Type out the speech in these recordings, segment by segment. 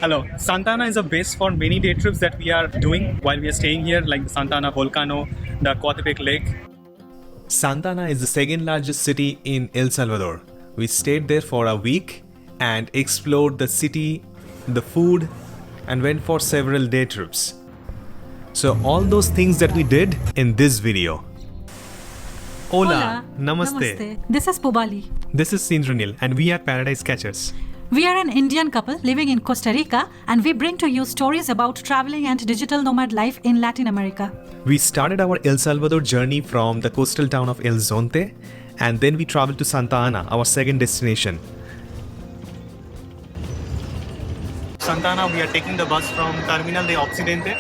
Hello. Santa Ana is a base for many day trips that we are doing while we are staying here, like the Santa Ana Volcano, the Coatepeque Lake. Santa Ana is the second largest city in El Salvador. We stayed there for a week and explored the city, the food, and went for several day trips. So all those things that we did in this video. Hola, namaste. This is Pubali. This is Sindranil and we are Paradise Catchers. We are an Indian couple living in Costa Rica, and we bring to you stories about traveling and digital nomad life in Latin America. We started our El Salvador journey from the coastal town of El Zonte, and then we traveled to Santa Ana, our second destination. Santa Ana, we are taking the bus from Terminal de Occidente.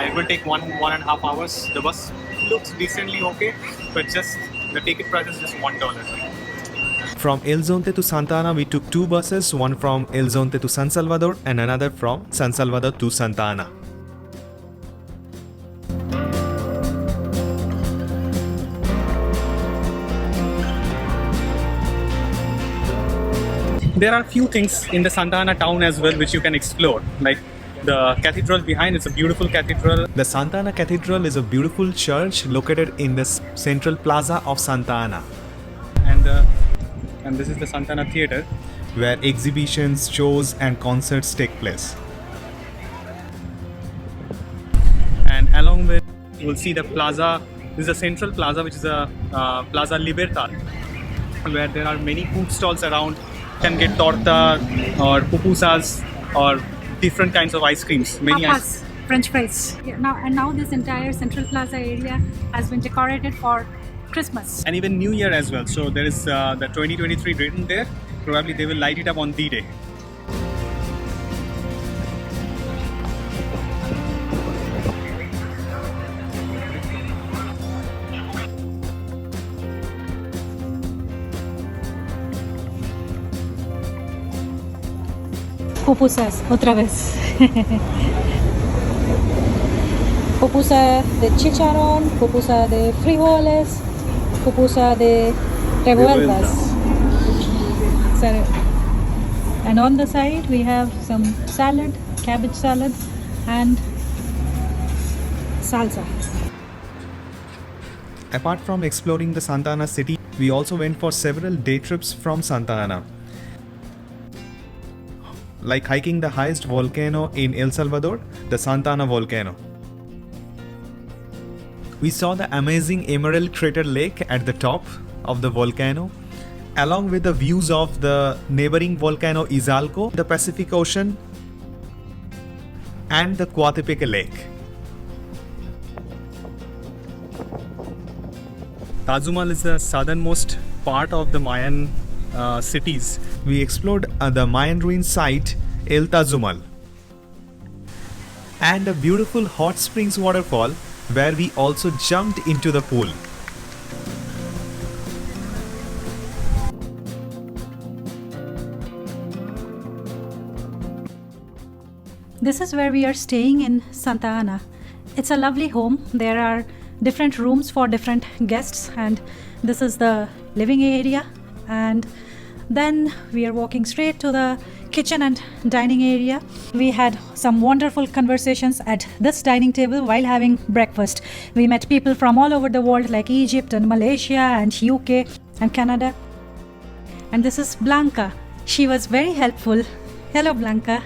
It will take one and a half hours. The bus looks decently okay, but just the ticket price is just $1. From El Zonte to Santa Ana, we took two buses, one from El Zonte to San Salvador and another from San Salvador to Santa Ana. There are few things in the Santa Ana town as well which you can explore, like the cathedral behind. It's a beautiful cathedral. The Santa Ana Cathedral is a beautiful church located in the central plaza of Santa Ana. And this is the Santa Ana Theatre, where exhibitions, shows and concerts take place. And along with, you will see the plaza. This is a central plaza, which is a Plaza Libertad, where there are many food stalls around. You can get torta or pupusas or different kinds of ice creams. Papas, French fries. Yeah, now this entire Central Plaza area has been decorated for Christmas. And even New Year as well. So there is the 2023 written there. Probably they will light it up on D-Day. Pupusas, otra vez. Pupusa de chicharrón, pupusa de frijoles, pupusa de revueltas. And on the side we have some salad, cabbage salad and salsa. Apart from exploring the Santa Ana city, we also went for several day trips from Santa Ana, like hiking the highest volcano in El Salvador, the Santa Ana Volcano. We saw the amazing Emerald Crater Lake at the top of the volcano, along with the views of the neighboring volcano Izalco, the Pacific Ocean, and the Coatepeque Lake. Tazumal is the southernmost part of the Mayan cities. We explored the Mayan Ruins site, El Tazumal, and a beautiful Hot Springs Waterfall, where we also jumped into the pool. This is where we are staying in Santa Ana. It's a lovely home. There are different rooms for different guests, and this is the living area. And then we are walking straight to the kitchen and dining area. We had some wonderful conversations at this dining table while having breakfast. We met people from all over the world, like Egypt and Malaysia and UK and Canada. And this is Blanca. She was very helpful. Hello, Blanca.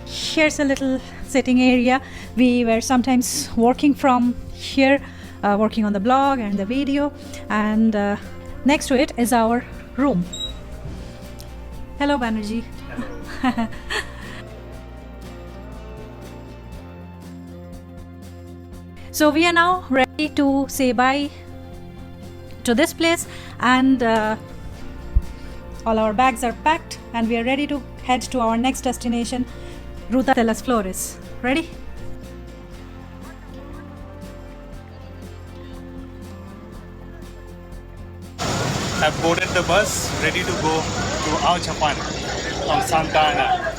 Here's a little sitting area. We were sometimes working from here, working on the blog and the video. And next to it is our room. Hello, Banerjee. So we are now ready to say bye to this place, and all our bags are packed and we are ready to head to our next destination, Ruta de las Flores. Ready? I've boarded the bus, ready to go to Ahuachapan from Santa Ana.